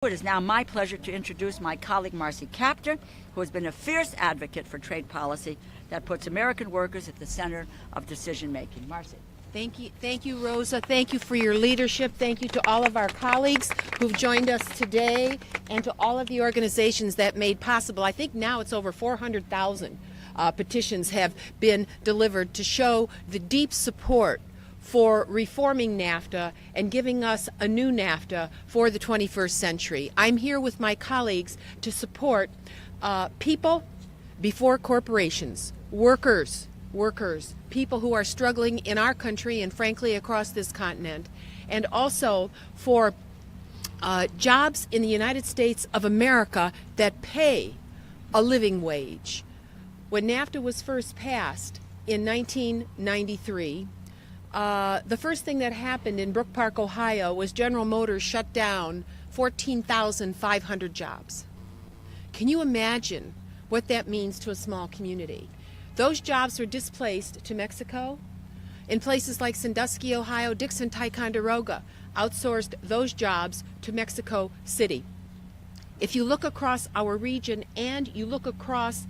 It is now my pleasure to introduce my colleague Marcy Kaptur, who has been a fierce advocate for trade policy that puts American workers at the center of decision making. Marcy. Thank you, Rosa. Thank you for your leadership. Thank you to all of our colleagues who've joined us today, and to all of the organizations that made possible. I think now it's over 400,000 petitions have been delivered to show the deep support for reforming NAFTA and giving us a new NAFTA for the 21st century. I'm here with my colleagues to support people before corporations, workers, people who are struggling in our country and frankly across this continent, and also for jobs in the United States of America that pay a living wage. When NAFTA was first passed in 1993, the first thing that happened in Brook Park, Ohio, was General Motors shut down 14,500 jobs. Can you imagine what that means to a small community? Those jobs were displaced to Mexico. In places like Sandusky, Ohio, Dixon, Ticonderoga outsourced those jobs to Mexico City. If you look across our region and you look across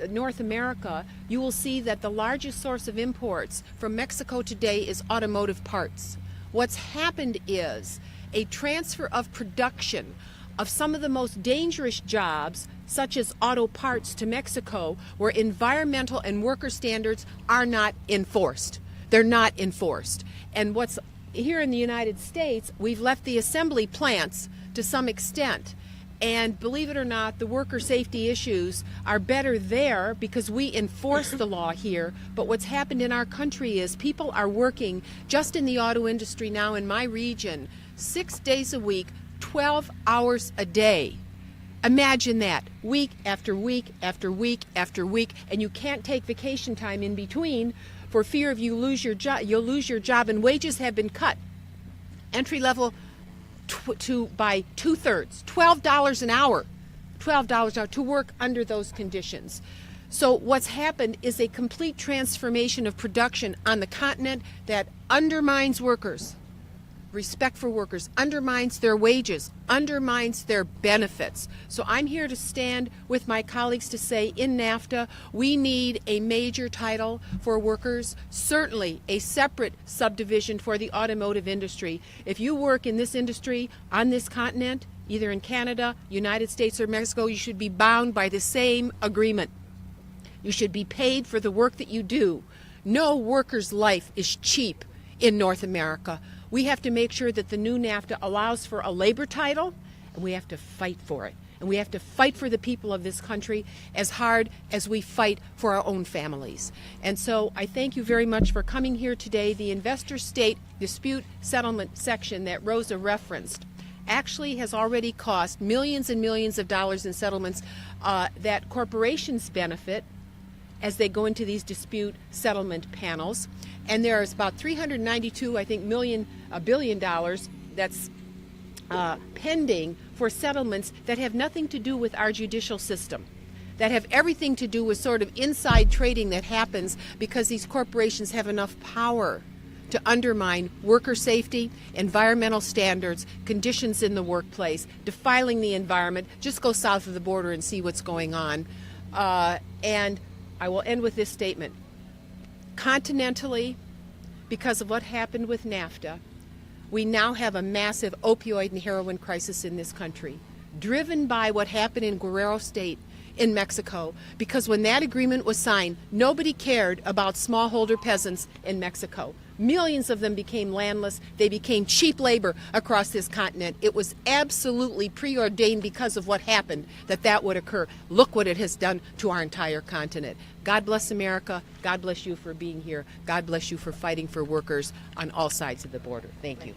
North America, you will see that the largest source of imports from Mexico today is automotive parts. What's happened is a transfer of production of some of the most dangerous jobs, such as auto parts, to Mexico, where environmental and worker standards are not enforced. They're not enforced. And what's here in the United States, we've left the assembly plants to some extent. And believe it or not, the worker safety issues are better there because we enforce the law here. But what's happened in our country is people are working just in the auto industry now in my region 6 days a week, 12 hours a day. Imagine that, week after week after week after week, and you can't take vacation time in between for fear of you'll lose your job, and wages have been cut. Entry level by 2/3, $12 an hour, to work under those conditions. So what's happened is a complete transformation of production on the continent that undermines workers, respect for workers, undermines their wages, undermines their benefits. So I'm here to stand with my colleagues to say in NAFTA we need a major title for workers, certainly a separate subdivision for the automotive industry. If you work in this industry on this continent, either in Canada, United States, or Mexico, you should be bound by the same agreement. You should be paid for the work that you do. No worker's life is cheap in North America. We have to make sure that the new NAFTA allows for a labor title, and we have to fight for it. And we have to fight for the people of this country as hard as we fight for our own families. And so I thank you very much for coming here today. The investor-state dispute settlement section that Rosa referenced actually has already cost millions and millions of dollars in settlements that corporations benefit as they go into these dispute settlement panels. And there's about $392 billion that's pending for settlements that have nothing to do with our judicial system, that have everything to do with sort of inside trading that happens because these corporations have enough power to undermine worker safety, environmental standards, conditions in the workplace, defiling the environment. Just go south of the border and see what's going on. And I will end with this statement. Continentally, because of what happened with NAFTA, we now have a massive opioid and heroin crisis in this country, driven by what happened in Guerrero State in Mexico, because when that agreement was signed, nobody cared about smallholder peasants in Mexico. Millions of them became landless. They became cheap labor across this continent. It was absolutely preordained because of what happened that would occur. Look what it has done to our entire continent. God bless America. God bless you for being here. God bless you for fighting for workers on all sides of the border. Thank you.